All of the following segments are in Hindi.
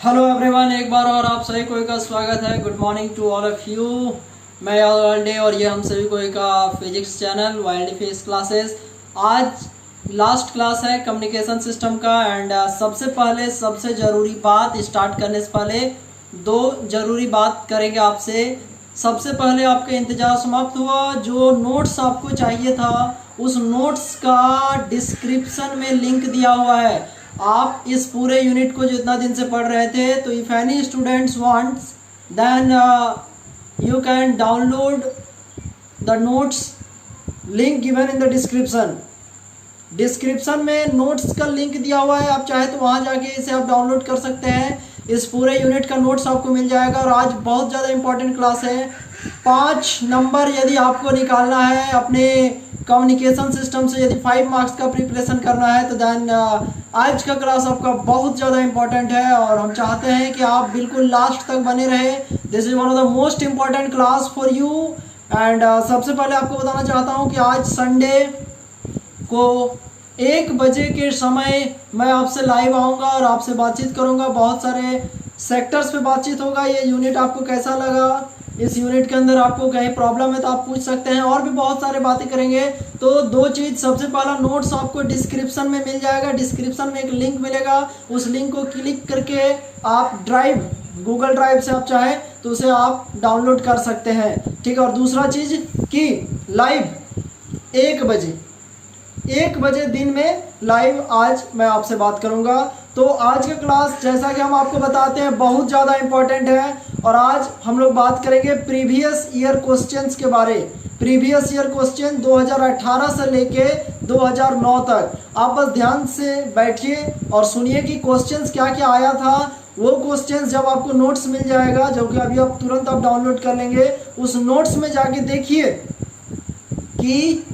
हेलो एवरीवन, एक बार और आप सभी को का स्वागत है। Good morning to all of you. मैं वाइल्डे और ये हम सभी को का फिजिक्स चैनल वाइल्डे फिजिक्स क्लासेस। आज लास्ट क्लास है कम्युनिकेशन सिस्टम का एंड सबसे पहले सबसे ज़रूरी बात स्टार्ट करने से पहले दो ज़रूरी बात करेंगे आपसे। सबसे पहले आपका इंतज़ार समाप्त हुआ। जो नोट्स आपको चाहिए था उस नोट्स का डिस्क्रिप्शन में लिंक दिया हुआ है। आप इस पूरे यूनिट को जितना दिन से पढ़ रहे थे, तो if any students wants then you can download the notes link given in the description में नोट्स का लिंक दिया हुआ है। आप चाहे तो वहाँ जाके इसे आप डाउनलोड कर सकते हैं। इस पूरे यूनिट का नोट्स आपको मिल जाएगा। और आज बहुत ज़्यादा इंपॉर्टेंट क्लास है। 5 नंबर यदि आपको निकालना है अपने कम्युनिकेशन सिस्टम से, यदि 5 मार्क्स का प्रिपरेशन करना है, तो देन आज का क्लास आपका बहुत ज़्यादा इंपॉर्टेंट है और हम चाहते हैं कि आप बिल्कुल लास्ट तक बने रहे। This is one of the most important class for you. And सबसे पहले आपको बताना चाहता हूँ कि आज संडे को 1 बजे के समय मैं आपसे लाइव आऊँगा और आपसे बातचीत करूँगा। बहुत सारे सेक्टर्स पे बातचीत होगा। ये यूनिट आपको कैसा लगा, इस यूनिट के अंदर आपको कहीं प्रॉब्लम है तो आप पूछ सकते हैं। और भी बहुत सारे बातें करेंगे। तो 2 चीज़, सबसे पहला नोट्स आपको डिस्क्रिप्शन में मिल जाएगा। डिस्क्रिप्शन में एक लिंक मिलेगा, उस लिंक को क्लिक करके आप गूगल ड्राइव से आप चाहें तो उसे आप डाउनलोड कर सकते हैं। ठीक है। और दूसरा चीज़ कि लाइव 1 बजे दिन में लाइव आज मैं आपसे बात करूंगा। तो आज का क्लास जैसा कि हम आपको बताते हैं बहुत ज़्यादा इंपॉर्टेंट है। और आज हम लोग बात करेंगे प्रीवियस ईयर क्वेश्चंस के बारे। प्रीवियस ईयर क्वेश्चन 2018 से लेके 2009 तक। आप बस ध्यान से बैठिए और सुनिए कि क्वेश्चंस क्या क्या आया था। वो क्वेश्चंस जब आपको नोट्स मिल जाएगा, जो कि अभी आप तुरंत आप डाउनलोड कर लेंगे, उस नोट्स में जाके देखिए कि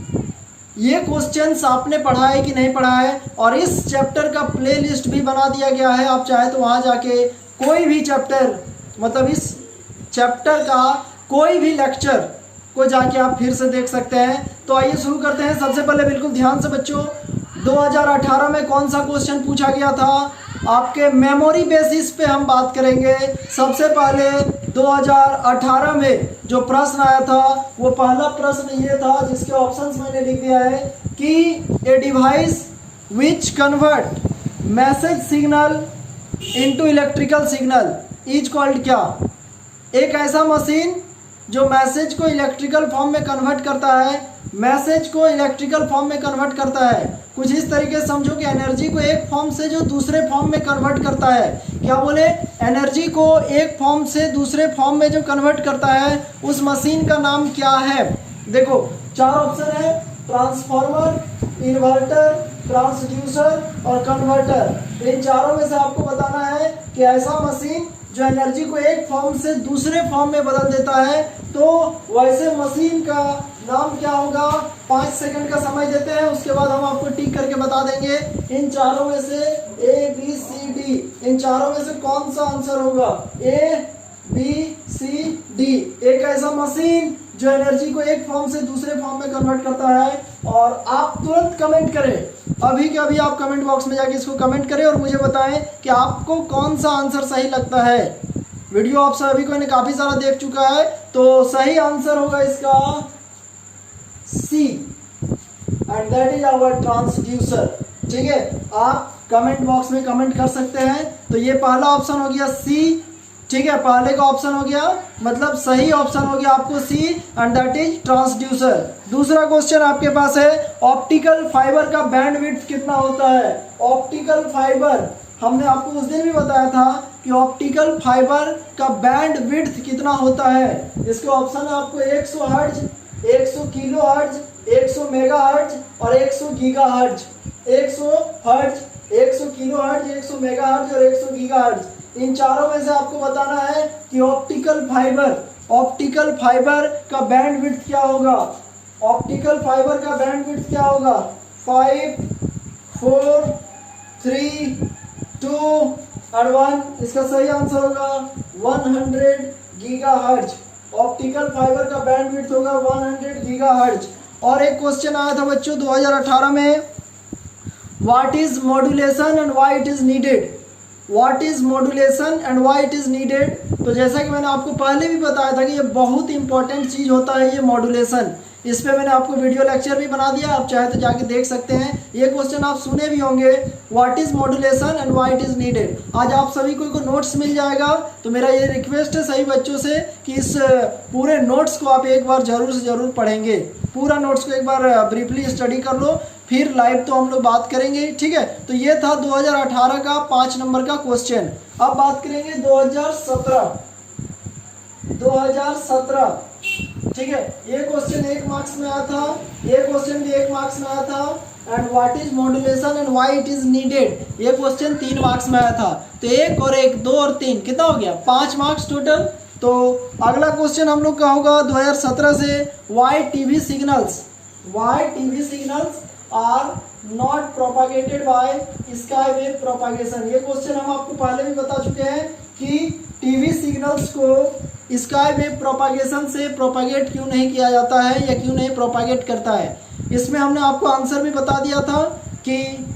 ये क्वेश्चंस आपने पढ़ा है कि नहीं पढ़ा है। और इस चैप्टर का प्लेलिस्ट भी बना दिया गया है। आप चाहे तो वहाँ जाके कोई भी चैप्टर, मतलब इस चैप्टर का कोई भी लेक्चर को जाके आप फिर से देख सकते हैं। तो आइए शुरू करते हैं। सबसे पहले बिल्कुल ध्यान से बच्चों, 2018 में कौन सा क्वेश्चन पूछा गया था, आपके मेमोरी बेसिस पे हम बात करेंगे। सबसे पहले 2018 में जो प्रश्न आया था, वो पहला प्रश्न ये था जिसके ऑप्शंस मैंने लिख दिया है कि a device which convert message signal into electrical signal is called क्या। एक ऐसा मशीन जो मैसेज को इलेक्ट्रिकल फॉर्म में कन्वर्ट करता है, मैसेज को इलेक्ट्रिकल फॉर्म में कन्वर्ट करता है। कुछ इस तरीके से समझो कि एनर्जी को एक फॉर्म से जो दूसरे फॉर्म में कन्वर्ट करता है। क्या बोले, एनर्जी को एक फॉर्म से दूसरे फॉर्म में जो कन्वर्ट करता है, उस मशीन का नाम क्या है। देखो 4 ऑप्शन है, ट्रांसफार्मर, इन्वर्टर, ट्रांसड्यूसर और कन्वर्टर। इन चारों में से आपको बताना है कि ऐसा मशीन जो एनर्जी को एक फॉर्म से दूसरे फॉर्म में बदल देता है, तो वैसे मशीन का नाम क्या होगा। 5 सेकंड का समय देते हैं, उसके बाद हम आपको टिक करके बता देंगे। इन चारों में से A, B, C, D, इन चारों में से कौन सा आंसर होगा। A, B, C, D। एक ऐसा मशीन जो एनर्जी को एक फॉर्म से दूसरे फॉर्म में कन्वर्ट करता है। और आप तुरंत कमेंट करें, अभी के अभी आप कमेंट बॉक्स में जाके इसको कमेंट करें और मुझे बताएं कि आपको कौन सा आंसर सही लगता है। वीडियो आप सभी को काफ़ी सारा देख चुका है, तो सही आंसर होगा इसका C, and that is our transducer. ठीक है, आप कमेंट बॉक्स में कमेंट कर सकते हैं। तो ये पहला ऑप्शन हो गया C। ठीक है, पहले का ऑप्शन हो गया, मतलब सही ऑप्शन हो गया आपको C, and that is transducer. दूसरा क्वेश्चन आपके पास है, ऑप्टिकल फाइबर का बैंडविड्थ कितना होता है। ऑप्टिकल फाइबर, हमने आपको उस दिन भी बताया था कि ऑप्टिकल फाइबर का बैंडविड्थ कितना होता है। इसके ऑप्शन है आपको 100 hertz, 100 kilo hertz, 100 mega hertz और 100 giga hertz. 100 hertz, 100 kilo hertz, 100 mega hertz और 100 गीगा हर्ट्ज। इन चारों में से आपको बताना है कि ऑप्टिकल फाइबर का बैंडविड्थ क्या होगा। ऑप्टिकल फाइबर का बैंडविड्थ क्या होगा। 5, 4, 3, 2 और 1। इसका सही आंसर होगा 100 गीगाहर्ट्ज। ऑप्टिकल फाइबर का बैंडविड्थ होगा 100 गीगाहर्ट्ज। और एक क्वेश्चन आया था बच्चों 2018 में, what is modulation and why it is needed. What is modulation and why it is needed. तो जैसा कि मैंने आपको पहले भी बताया था कि ये बहुत इंपॉर्टेंट चीज होता है ये मॉड्यूलेशन। इस पे मैंने आपको वीडियो लेक्चर भी बना दिया, आप चाहे तो जाके देख सकते हैं। ये क्वेश्चन आप सुने भी होंगे, what is modulation and why it is needed. आज आप सभी को नोट्स मिल जाएगा, तो मेरा ये रिक्वेस्ट है सभी बच्चों से कि इस पूरे नोट्स को आप एक बार जरूर से जरूर पढ़ेंगे। पूरा नोट्स को एक बार ब्रीफली स्टडी कर लो, फिर लाइव तो हम लोग बात करेंगे, ठीक है। तो ये था 2018 का 5 नंबर का क्वेश्चन। अब बात करेंगे 2017, ठीक है। ये क्वेश्चन 1 मार्क्स में आया था, ये क्वेश्चन भी 1 मार्क्स में आया था। And what is modulation and why it is needed, ये क्वेश्चन 3 मार्क्स में आया था। तो 1 और 1 2 और 3 कितना हो गया, 5 मार्क्स टोटल। तो अगला क्वेश्चन हम लोग का होगा 2017 से, why TV signals are not propagated by sky wave propagation. ये क्वेश्चन हम आपको पहले भी बता चुके हैं कि टीवी सिग्नल्स को स्काई वेव प्रोपागेशन से प्रोपागेट क्यों नहीं किया जाता है या क्यों नहीं प्रोपागेट करता है। इसमें हमने आपको आंसर भी बता दिया था कि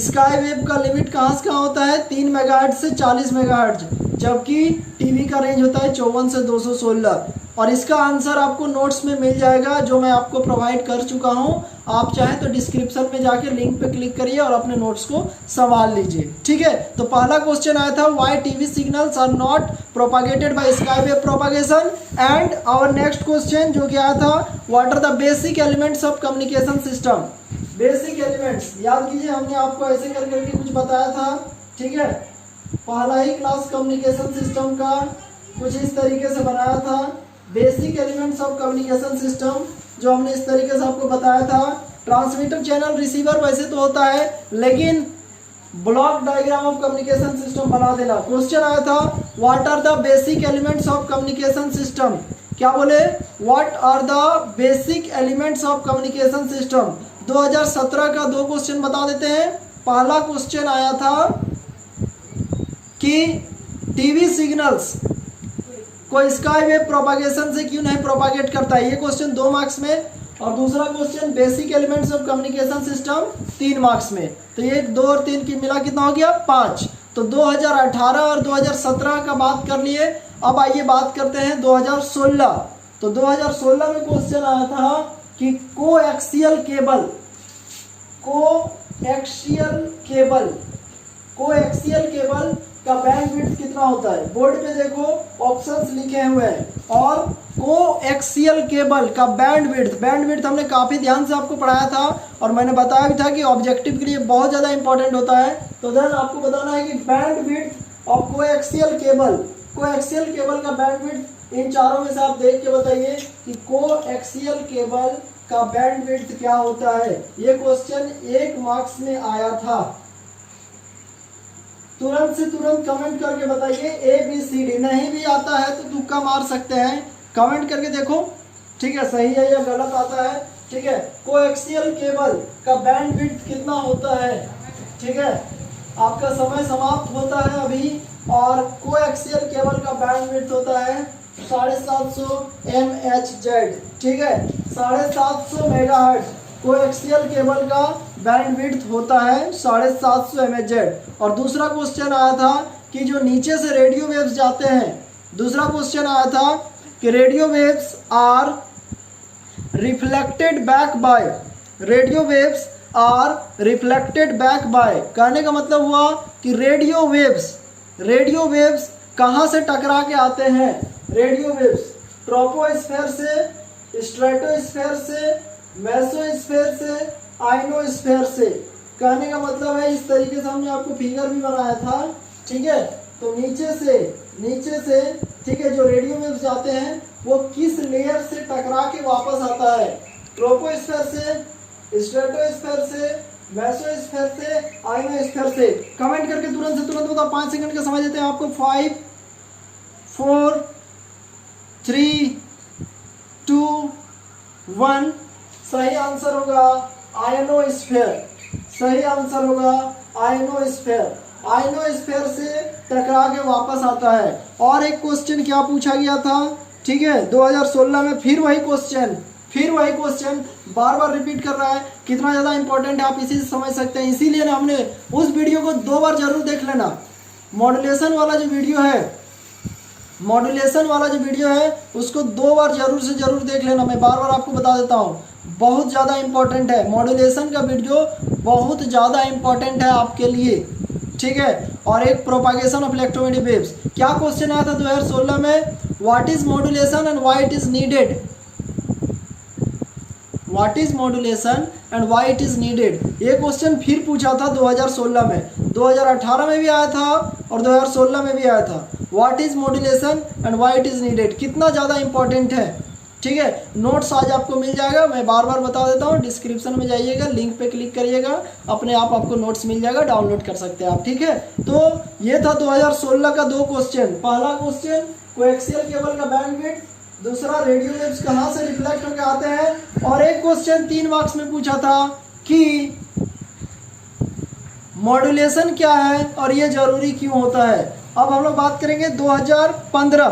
स्काई वेव का लिमिट कहाँ से कहाँ होता है, 3 मेगाहर्ट्ज से 40 मेगाहर्ट्ज, जबकि टीवी का रेंज होता है 54 से 216। और इसका आंसर आपको नोट्स में मिल जाएगा जो मैं आपको प्रोवाइड कर चुका हूं। आप चाहें तो डिस्क्रिप्शन में जाके लिंक पे क्लिक करिए और अपने नोट्स को संभाल लीजिए, ठीक है। तो पहला क्वेश्चन आया था, why TV signals are not propagated by sky wave propagation. And our next question जो कि आया था, what are the basic elements of communication system. Basic elements याद कीजिए, हमने आपको ऐसे करके कुछ बताया था, ठीक है। पहला ही क्लास कम्युनिकेशन सिस्टम का कुछ इस तरीके से बनाया था। Basic elements of communication system जो हमने इस तरीके से आपको बताया था। ट्रांसमीटर, चैनल, रिसीवर वैसे तो होता है, लेकिन block diagram of communication system बना देना। क्वेश्चन आया था, what are the basic elements of communication system. क्या बोले, what are the basic elements of communication system. 2017 का 2 क्वेश्चन बता देते हैं। पहला क्वेश्चन आया था कि टीवी सिग्नल्स को स्काई वेव प्रोपागेशन से क्यों नहीं प्रोपागेट करता है, ये क्वेश्चन 2 मार्क्स में। और दूसरा question basic elements of communication system 3 marks में। तो ये 2 और 3 की मिला कितना हो गया, 5। तो 2018 और 2017 का बात कर लिए। अब आइए बात करते हैं 2016। तो 2016 में क्वेश्चन आया था कि कोएक्सियल केबल का बैंडविड्थ कितना होता है। बोर्ड पे देखो ऑप्शंस लिखे हुए हैं। और कोएक्सियल केबल का बैंडविड्थ हमने काफ़ी ध्यान से आपको पढ़ाया था और मैंने बताया भी था कि ऑब्जेक्टिव के लिए बहुत ज़्यादा इंपॉर्टेंट होता है। तो देन आपको बताना है कि बैंडविड्थ ऑफ कोएक्सियल केबल का बैंडविड्थ इन चारों में से आप देख के बताइए कि कोएक्सियल केबल का बैंडविड्थ क्या होता है। ये क्वेश्चन 1 मार्क्स में आया था। तुरंत से तुरंत कमेंट करके बताइए, ABCD। नहीं भी आता है तो तुक्का मार सकते हैं, कमेंट करके देखो, ठीक है, सही है या गलत आता है, ठीक है। कोएक्सियल केबल का बैंडविड्थ कितना होता है, ठीक है। आपका समय समाप्त होता है अभी। और कोएक्सियल केबल का बैंडविड्थ होता है 750 MHz, ठीक है, 750 मेगाहर्ट्ज कोएक्सियल केबल का बैंडविड्थ होता है 750 MHz। और दूसरा क्वेश्चन आया था कि जो नीचे से रेडियो वेव्स जाते हैं, दूसरा क्वेश्चन आया था कि radio waves are reflected back by. कहने का मतलब हुआ कि रेडियो वेव्स कहाँ से टकरा के आते हैं। रेडियो वेव्स ट्रोपोस्फेयर से, स्ट्रेटोस्फेयर से, मेसोस्फेयर से, आइनोस्फेयर से। कहने का मतलब है इस तरीके से हमने आपको फिगर भी बनाया था, ठीक है। तो नीचे से ठीक है, जो रेडियो वेव्स जाते हैं वो किस लेयर से टकरा के वापस आता है, ट्रोपोस्फेयर से, स्ट्रेटोस्फेयर से, मेसोस्फेयर से, आइनोस्फेयर से। कमेंट करके तुरंत से तुरंत बताओ, 5 सेकंड का समय देते हैं आपको। 5 4 3 2 1। सही आंसर होगा आयनोस्फेयर। आयनोस्फेयर से टकरा के वापस आता है। और एक क्वेश्चन क्या पूछा गया था, ठीक है, 2016 में फिर वही क्वेश्चन बार बार रिपीट कर रहा है। कितना ज़्यादा इंपॉर्टेंट है आप इसी से समझ सकते हैं। इसीलिए ना हमने उस वीडियो को 2 बार जरूर देख लेना। मॉड्यूलेशन वाला जो वीडियो है, मॉड्यूलेशन वाला जो वीडियो है उसको 2 बार जरूर से जरूर देख लेना। मैं बार बार आपको बता देता हूँ, बहुत ज़्यादा इंपॉर्टेंट है। मॉड्यूलेशन का वीडियो बहुत ज़्यादा इंपॉर्टेंट है आपके लिए, ठीक है। और एक प्रोपागेशन ऑफ इलेक्ट्रोमैग्नेटिक वेव्स, क्या क्वेश्चन आया था 2016 में, what is modulation and why it is needed, what is modulation and why it is needed. ये क्वेश्चन फिर पूछा था 2016 में, 2018 में भी आया था और 2016 में भी आया था। What is modulation and why it is needed कितना ज़्यादा इंपॉर्टेंट है, ठीक है। नोट्स आज आपको मिल जाएगा, मैं बार बार बता देता हूँ, डिस्क्रिप्शन में जाइएगा, लिंक पे क्लिक करिएगा, अपने आप आपको नोट्स मिल जाएगा, डाउनलोड कर सकते हैं आप, ठीक है। तो ये था 2016 का 2 क्वेश्चन। पहला क्वेश्चन कोएक्सियल केबल का बैंडविड्थ, दूसरा रेडियो वेव्स कहाँ से रिफ्लेक्ट होकर आते हैं, और एक क्वेश्चन 3 मार्क्स में पूछा था कि मॉड्यूलेशन क्या है और ये जरूरी क्यों होता है। अब हम लोग बात करेंगे 2015।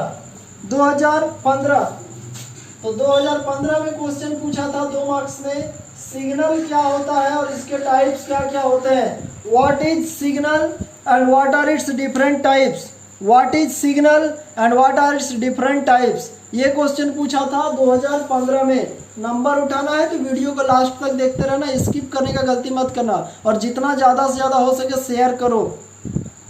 तो 2015 में क्वेश्चन पूछा था 2 मार्क्स में, सिग्नल क्या होता है और इसके टाइप्स क्या क्या होते हैं। What is signal and what are its different types, what is signal and what are its different types, ये क्वेश्चन पूछा था 2015 में। नंबर उठाना है तो वीडियो को लास्ट तक देखते रहना, स्किप करने का गलती मत करना, और जितना ज़्यादा से ज़्यादा हो सके शेयर करो,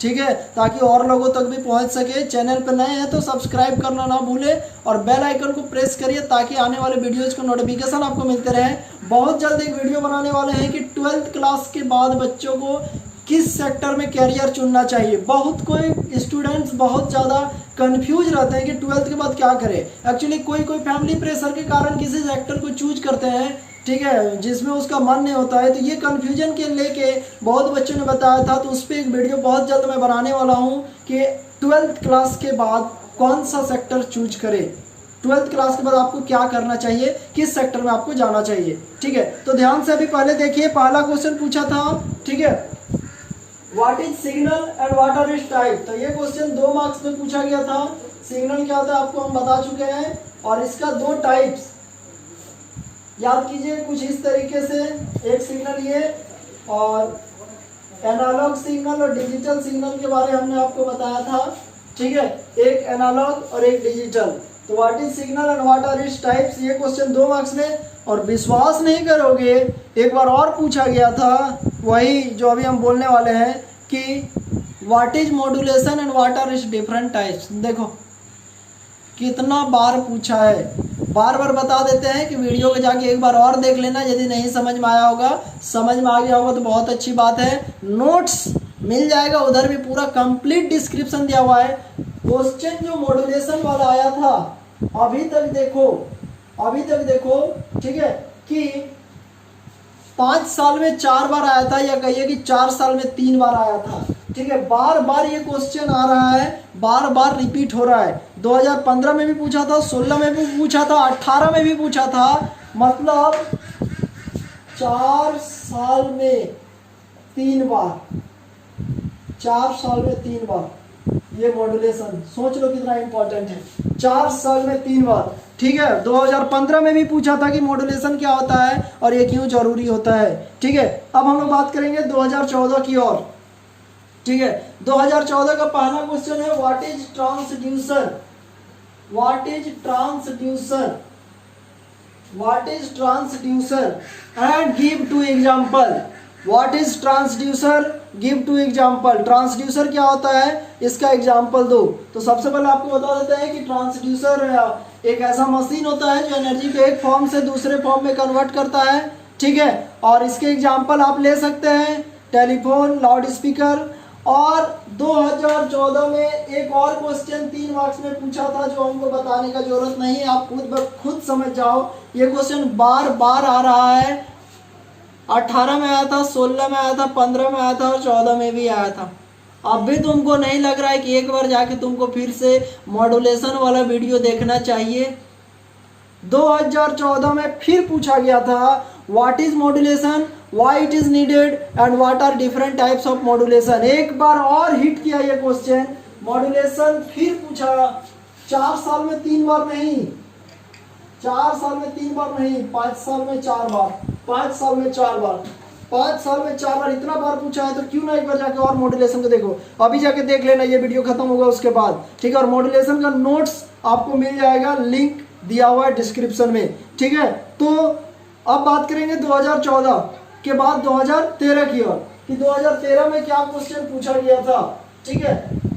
ठीक है, ताकि और लोगों तक भी पहुंच सके। चैनल पर नए हैं तो सब्सक्राइब करना ना भूलें और बेल आइकन को प्रेस करिए ताकि आने वाले वीडियोज़ को नोटिफिकेशन आपको मिलते रहे। बहुत जल्द एक वीडियो बनाने वाले हैं कि 12th क्लास के बाद बच्चों को किस सेक्टर में कैरियर चुनना चाहिए। बहुत कोई स्टूडेंट्स बहुत ज़्यादा कंफ्यूज रहते हैं कि 12th के बाद क्या करें। एक्चुअली कोई फैमिली प्रेशर के कारण किसी सेक्टर को चूज करते हैं, ठीक है, जिसमें उसका मन नहीं होता है। तो ये कन्फ्यूजन के लेके बहुत बच्चों ने बताया था, तो उस पर एक वीडियो बहुत जल्द मैं बनाने वाला हूँ कि 12th क्लास के बाद कौन सा सेक्टर चूज करें, 12th क्लास के बाद आपको क्या करना चाहिए, किस सेक्टर में आपको जाना चाहिए, ठीक है। तो ध्यान से अभी पहले देखिए, पहला क्वेश्चन पूछा था, ठीक है, what is signal and what are its type. तो ये क्वेश्चन 2 मार्क्स में पूछा गया था। सिग्नल क्या होता है आपको हम बता चुके हैं, और इसका 2 टाइप्स याद कीजिए कुछ इस तरीके से। एक सिग्नल ये, और एनालॉग सिग्नल और डिजिटल सिग्नल के बारे में हमने आपको बताया था, ठीक है, एक एनालॉग और एक डिजिटल। तो what is signal and what are its types, ये क्वेश्चन 2 मार्क्स में। और विश्वास नहीं करोगे, एक बार और पूछा गया था, वही जो अभी हम बोलने वाले हैं कि what is modulation and what are its different types. देखो कितना बार पूछा है, बार बार बता देते हैं कि वीडियो को जाके एक बार और देख लेना, यदि नहीं समझ में आया होगा। समझ में आ गया होगा तो बहुत अच्छी बात है, नोट्स मिल जाएगा, उधर भी पूरा कंप्लीट डिस्क्रिप्शन दिया हुआ है। क्वेश्चन जो मॉड्यूलेशन वाला आया था अभी तक देखो, ठीक है, कि 5 साल में 4 बार आया था, या कहिए कि 4 साल में 3 बार आया था, ठीक है। बार बार ये क्वेश्चन आ रहा है, बार बार रिपीट हो रहा है। 2015 में भी पूछा था, 16 में भी पूछा था, 18 में भी पूछा था, मतलब 4 साल में 3 बार, 4 साल में 3 बार ये मॉड्यूलेशन, सोच लो कितना इंपॉर्टेंट है, 4 साल में 3 बार, ठीक है। 2015 में भी पूछा था कि मॉड्यूलेशन क्या होता है और ये क्यों जरूरी होता है, ठीक है। अब हम लोग बात करेंगे 2014 की ओर, ठीक है। 2014 का पहला क्वेश्चन है, what is transducer, what is transducer, what is transducer and give 2 example. What is transducer, give 2 example. Transducer क्या होता है, इसका एग्जांपल दो। तो सबसे पहले आपको बता देते हैं कि ट्रांसड्यूसर एक ऐसा मशीन होता है जो एनर्जी को एक फॉर्म से दूसरे फॉर्म में कन्वर्ट करता है, ठीक है। और इसके एग्जांपल आप ले सकते हैं टेलीफोन, लाउड स्पीकर। और 2014 में एक और क्वेश्चन 3 मार्क्स में पूछा था, जो हमको बताने का जरूरत नहीं है, आप खुद समझ जाओ। ये क्वेश्चन बार बार आ रहा है, 18 में आया था, 16 में आया था, 15 में आया था और 14 में भी आया था। अब भी तुमको नहीं लग रहा है कि एक बार जाके तुमको फिर से मॉड्यूलेशन वाला वीडियो देखना चाहिए। 2014 में फिर पूछा गया था, what is modulation, why it is needed and what are different types of modulation. एक बार और हिट किया ये क्वेश्चन, मॉड्यूलेशन फिर पूछा। 4 साल में 3 बार नहीं, 4 साल में 3 बार नहीं, 5 साल में 4 बार, 5 साल में 4 बार, 5 साल में 4 बार, इतना बार पूछा है तो क्यों ना एक बार जाके और मॉड्यूलेशन को देखो। अभी जाके देख लेना, ये वीडियो खत्म होगा उसके बाद, ठीक है। और मॉड्यूलेशन का नोट्स आपको मिल जाएगा, लिंक दिया हुआ है डिस्क्रिप्शन में, ठीक है। तो अब बात करेंगे 2014 के बाद 2013 की ओर, कि 2013 में क्या क्वेश्चन पूछा गया था, ठीक है।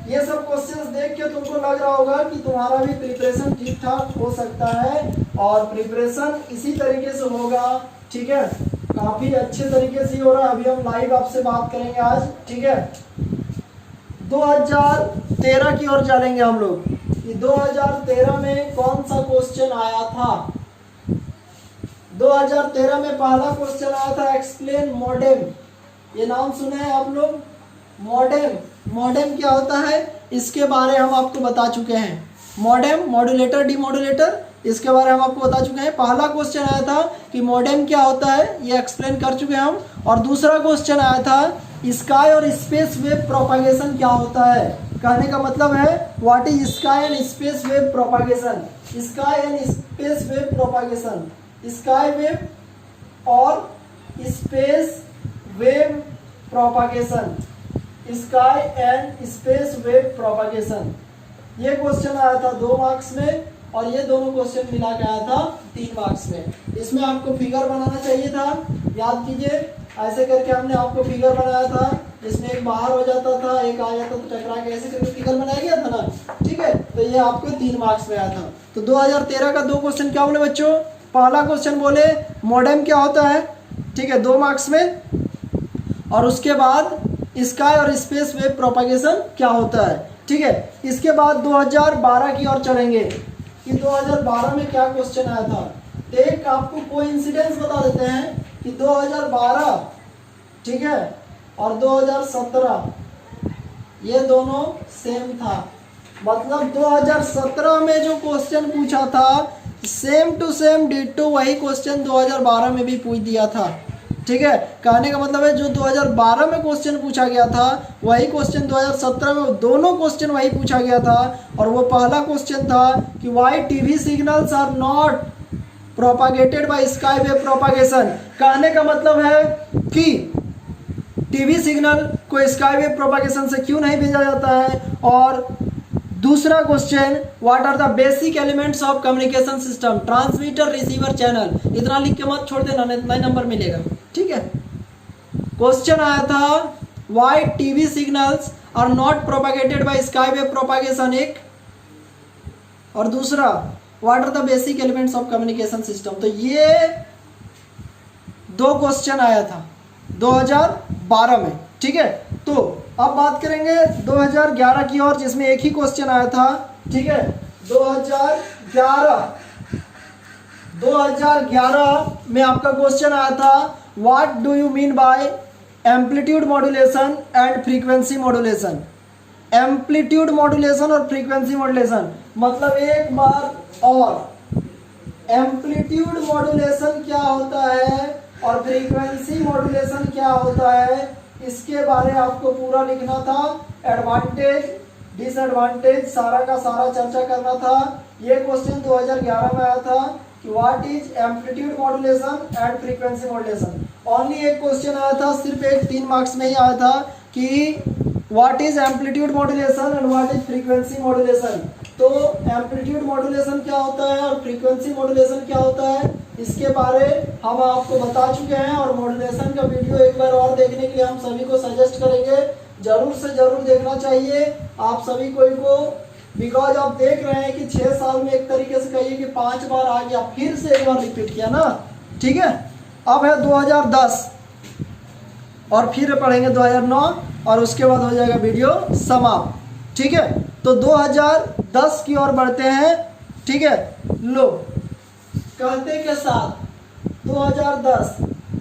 ये सब क्वेश्चंस देख के तुमको लग रहा होगा कि तुम्हारा भी प्रिपरेशन ठीक ठाक हो सकता है, और प्रिपरेशन इसी तरीके से होगा, ठीक है। काफी अच्छे तरीके से हो रहा है। अभी हम लाइव आपसे बात करेंगे आज, ठीक है। 2013 की ओर चलेंगे हम लोग, कि 2013 में कौन सा क्वेश्चन आया था। 2013 में पहला क्वेश्चन आया था एक्सप्लेन मॉडेम। ये नाम सुने हैं आप लोग, मॉडेम। मॉडेम क्या होता है इसके बारे हम आपको बता चुके हैं। मॉडेम, मॉड्यूलेटर, डीमॉड्यूलेटर, इसके बारे में हम आपको बता चुके हैं। पहला क्वेश्चन आया था कि मॉडेम क्या होता है, ये एक्सप्लेन कर चुके हैं हम। और दूसरा क्वेश्चन आया था स्काई और स्पेस वेव प्रोपागेशन क्या होता है। कहने का मतलब है what is sky and space wave propagation. Sky and space wave propagation, sky wave और space wave propagation, sky and space wave propagation. ये क्वेश्चन आया था 2 मार्क्स में, और ये दोनों क्वेश्चन मिला के आया था 3 मार्क्स में। इसमें आपको फिगर बनाना चाहिए था, याद कीजिए, ऐसे करके हमने आपको फिगर बनाया था, जिसमें एक बाहर हो जाता था, एक आ जाता था टकरा के, ऐसे करके फिगर बनाया गया था ना, ठीक है। तो ये आपको 3 मार्क्स में आया था। तो 2013 का 2 क्वेश्चन क्या बोले बच्चों, पहला क्वेश्चन बोले मॉडेम क्या होता है, ठीक है, 2 मार्क्स में। और उसके बाद स्काई और स्पेस वेव प्रोपागेशन क्या होता है, ठीक है। इसके बाद 2012 की ओर चलेंगे, कि 2012 में क्या क्वेश्चन आया था। एक आपको कोइंसिडेंस बता देते हैं कि 2012, ठीक है, और 2017 ये दोनों सेम था। मतलब 2017 में जो क्वेश्चन पूछा था सेम टू सेम डिटो वही क्वेश्चन 2012 में भी पूछ दिया था, ठीक है। कहने का मतलब है जो 2012 में क्वेश्चन पूछा गया था वही क्वेश्चन 2017 में, दोनों क्वेश्चन वही पूछा गया था। और वो पहला क्वेश्चन था कि why TV signals are not propagated by sky wave propagation. कहने का मतलब है कि टीवी सिग्नल को स्काई वेव प्रोपागेशन से क्यों नहीं भेजा जाता है। और दूसरा question, what are the basic elements of communication system, transmitter, receiver, channel. इतना लिख के मत छोड़ देना, इतना ही नंबर मिलेगा, ठीक है। क्वेश्चन आया था why TV signals are not propagated by sky wave propagation, एक, और दूसरा what are the basic elements of communication system. तो ये 2 क्वेश्चन आया था 2012 में, ठीक है। तो अब बात करेंगे 2011 की ओर, जिसमें एक ही क्वेश्चन आया था, ठीक है। 2011 में आपका क्वेश्चन आया था what do you mean by amplitude modulation and frequency modulation. Amplitude modulation और फ्रीक्वेंसी मॉड्यूलेशन, मतलब एक बार और, एम्पलीट्यूड मॉड्यूलेशन क्या होता है और फ्रीक्वेंसी मॉड्यूलेशन क्या होता है, इसके बारे आपको पूरा लिखना था। एडवांटेज, डिसएडवांटेज, सारा का सारा चर्चा करना था। ये क्वेश्चन 2011 में आया था कि what is amplitude modulation and frequency modulation. Only एक क्वेश्चन आया था, सिर्फ एक 3 मार्क्स में ही आया था कि what is amplitude modulation and what is frequency modulation. तो एम्पलीट्यूड मॉड्यूलेशन क्या होता है और फ्रीक्वेंसी मॉड्यूलेशन क्या होता है, इसके बारे हम आपको बता चुके हैं। और मॉड्यूलेशन का वीडियो एक बार और देखने के लिए हम सभी को सजेस्ट करेंगे, जरूर से जरूर देखना चाहिए आप सभी को, बिकॉज आप देख रहे हैं कि 6 साल में एक तरीके से कहिए कि 5 बार आ गया, फिर से एक बार रिपीट किया ना, ठीक है। अब है 2010 और फिर पढ़ेंगे 2009 और उसके बाद हो जाएगा वीडियो समाप्त, ठीक है। तो 2010 की ओर बढ़ते हैं, ठीक है। लो कहते के साथ 2010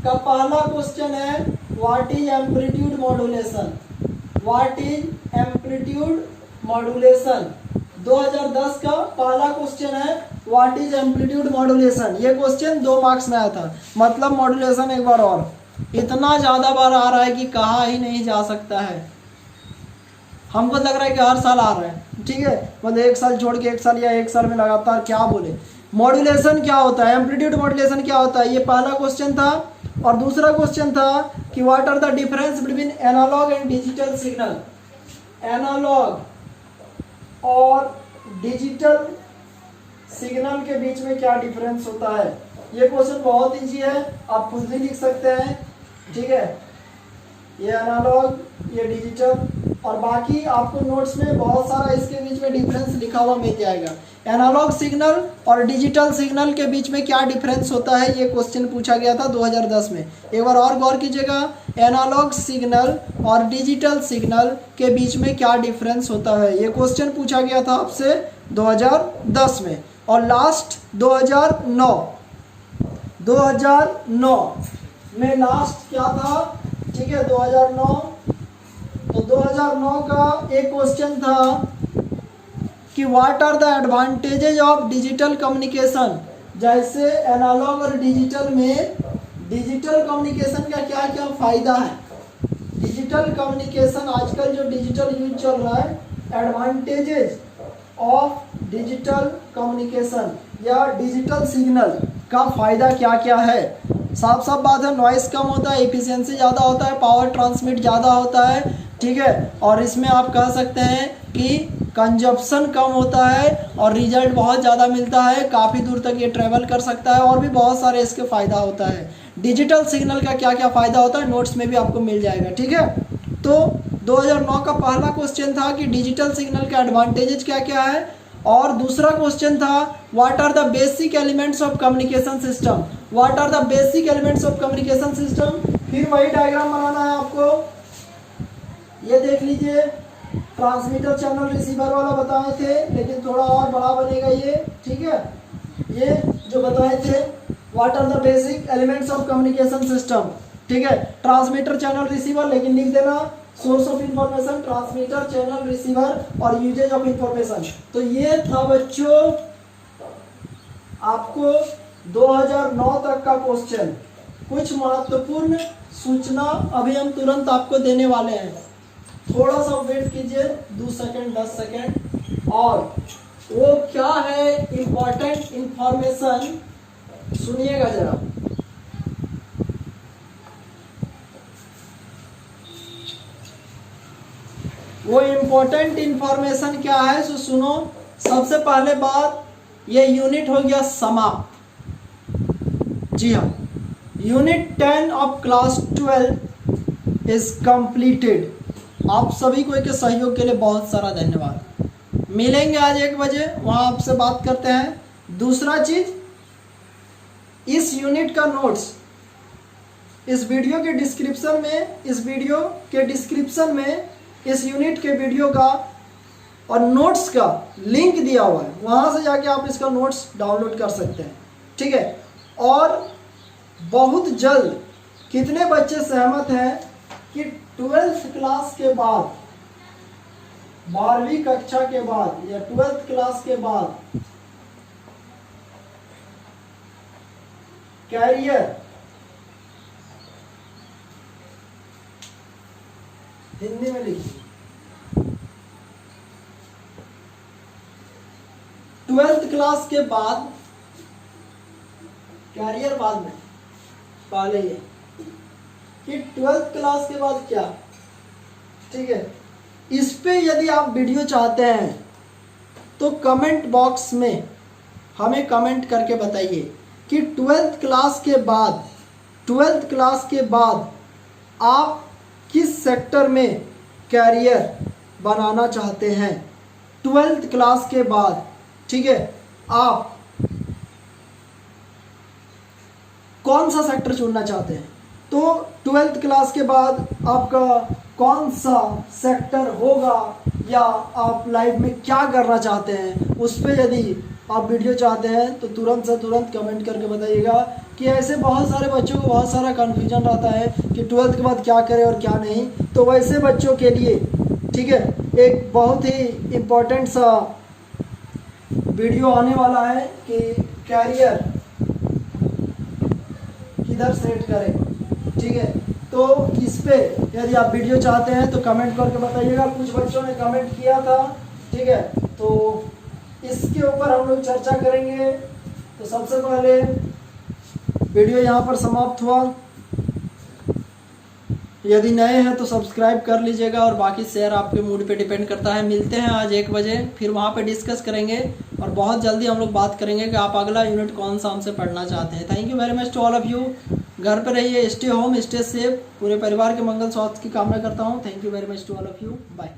का पहला क्वेश्चन है what is amplitude modulation. What is amplitude modulation 2010 का पहला क्वेश्चन है व्हाट इज एम्पलीट्यूड मॉड्यूलेशन। ये क्वेश्चन 2 मार्क्स में आया था। मतलब मॉड्यूलेशन एक बार और, इतना ज़्यादा बार आ रहा है कि कहा ही नहीं जा सकता है। हमको लग रहा है कि हर साल आ रहा है, ठीक है। मतलब 1 साल छोड़ के 1 साल या 1 साल में लगातार, क्या बोले। मॉड्यूलेशन क्या होता है, एम्पलीट्यूड मॉड्यूलेशन क्या होता है, ये पहला क्वेश्चन था। और दूसरा क्वेश्चन था कि what are the difference between analogue and digital signal. Analogue और डिजिटल सिग्नल के बीच में क्या डिफरेंस होता है। ये क्वेश्चन बहुत इजी है, आप खुद भी लिख सकते हैं, ठीक है। ये एनालॉग, ये डिजिटल, और बाकी आपको नोट्स में बहुत सारा इसके बीच में डिफरेंस लिखा हुआ मिल जाएगा। एनालॉग सिग्नल और डिजिटल सिग्नल के बीच में क्या डिफरेंस होता है, ये क्वेश्चन पूछा गया था 2010 में। एक बार और गौर कीजिएगा, एनालॉग सिग्नल और डिजिटल सिग्नल के बीच में क्या डिफरेंस होता है, ये क्वेश्चन पूछा गया था आपसे 2010 में। और लास्ट 2009 में लास्ट क्या था, ठीक है, 2009। तो 2009 का एक क्वेश्चन था कि what are the advantages of digital communication. जैसे एनालॉग और डिजिटल में डिजिटल कम्युनिकेशन का क्या क्या फ़ायदा है। डिजिटल कम्युनिकेशन आजकल जो डिजिटल यूज चल रहा है, एडवांटेजेज ऑफ डिजिटल कम्युनिकेशन या डिजिटल सिग्नल का फ़ायदा क्या क्या है। साफ साफ बात है, नॉइस कम होता है, एफिशिएंसी ज़्यादा होता है, पावर ट्रांसमिट ज़्यादा होता है, ठीक है। और इसमें आप कह सकते हैं कि कंजप्शन कम होता है और रिजल्ट बहुत ज़्यादा मिलता है, काफ़ी दूर तक ये ट्रैवल कर सकता है, और भी बहुत सारे इसके फ़ायदा होता है। डिजिटल सिग्नल का क्या क्या फ़ायदा होता है नोट्स में भी आपको मिल जाएगा, ठीक है। तो 2009 का पहला क्वेश्चन था कि डिजिटल सिग्नल का एडवांटेजेज क्या क्या है, और दूसरा क्वेश्चन था what are the basic elements of communication system. What are the basic elements of communication system. फिर वही डायग्राम बनाना है आपको, ये देख लीजिए, ट्रांसमीटर चैनल रिसीवर वाला बताए थे, लेकिन थोड़ा और बड़ा बनेगा ये, ठीक है। ये जो बताए थे what are the basic elements of communication system, ठीक है। ट्रांसमीटर चैनल रिसीवर, लेकिन लिख देना source of information, transmitter channel receiver और यूजेज ऑफ इंफॉर्मेशन। तो ये था बच्चों आपको 2009 तक का क्वेश्चन। कुछ महत्वपूर्ण सूचना अभी हम तुरंत आपको देने वाले हैं, थोड़ा सा वेट कीजिए, 2 सेकंड 10 सेकंड। और वो क्या है इंपॉर्टेंट इंफॉर्मेशन, सुनिएगा जरा। वो इम्पोर्टेंट इंफॉर्मेशन क्या है, सो सुनो। सबसे पहले बात, ये यूनिट हो गया समाप्त। जी हाँ, unit 10 of class 12 is completed. आप सभी को के सहयोग के लिए बहुत सारा धन्यवाद। मिलेंगे आज 1 बजे, वहाँ आपसे बात करते हैं। दूसरा चीज़, इस यूनिट का नोट्स इस वीडियो के डिस्क्रिप्शन में इस यूनिट के वीडियो का और नोट्स का लिंक दिया हुआ है, वहाँ से जाके आप इसका नोट्स डाउनलोड कर सकते हैं, ठीक है। और बहुत जल्द कितने बच्चे सहमत हैं कि 12th क्लास के बाद, 12वीं कक्षा के बाद या 12th क्लास के बाद कैरियर हिंदी में लिखिए, 12th क्लास के बाद कैरियर, बाद में पहले ये कि 12th क्लास के बाद क्या, ठीक है। इस पे यदि आप वीडियो चाहते हैं तो कमेंट बॉक्स में हमें कमेंट करके बताइए कि 12th क्लास के बाद आप किस सेक्टर में कैरियर बनाना चाहते हैं। 12th क्लास के बाद, ठीक है, आप कौन सा सेक्टर चुनना चाहते हैं। तो 12th क्लास के बाद आपका कौन सा सेक्टर होगा या आप लाइफ में क्या करना चाहते हैं, उस पर यदि आप वीडियो चाहते हैं तो तुरंत से तुरंत कमेंट करके बताइएगा। कि ऐसे बहुत सारे बच्चों को बहुत सारा कन्फ्यूजन रहता है कि 12th के बाद क्या करें और क्या नहीं। तो वैसे बच्चों के लिए, ठीक है, एक बहुत ही इम्पोर्टेंट सा वीडियो आने वाला है कि कैरियर किधर सेट करें, ठीक है। तो इस पे यदि आप वीडियो चाहते हैं तो कमेंट करके बताइएगा। कुछ बच्चों ने कमेंट किया था, ठीक है, तो इसके ऊपर हम लोग चर्चा करेंगे। तो सबसे पहले वीडियो यहाँ पर समाप्त हुआ। यदि नए हैं तो सब्सक्राइब कर लीजिएगा और बाकी शेयर आपके मूड पे डिपेंड करता है। मिलते हैं आज 1 बजे, फिर वहाँ पे डिस्कस करेंगे और बहुत जल्दी हम लोग बात करेंगे कि आप अगला यूनिट कौन सा हमसे पढ़ना चाहते हैं। Thank you very much to all of you. घर पर रहिए, स्टे होम, स्टे सेफ। पूरे परिवार के मंगल स्वास्थ्य की कामना करता हूँ। Thank you very much to all of you. Bye.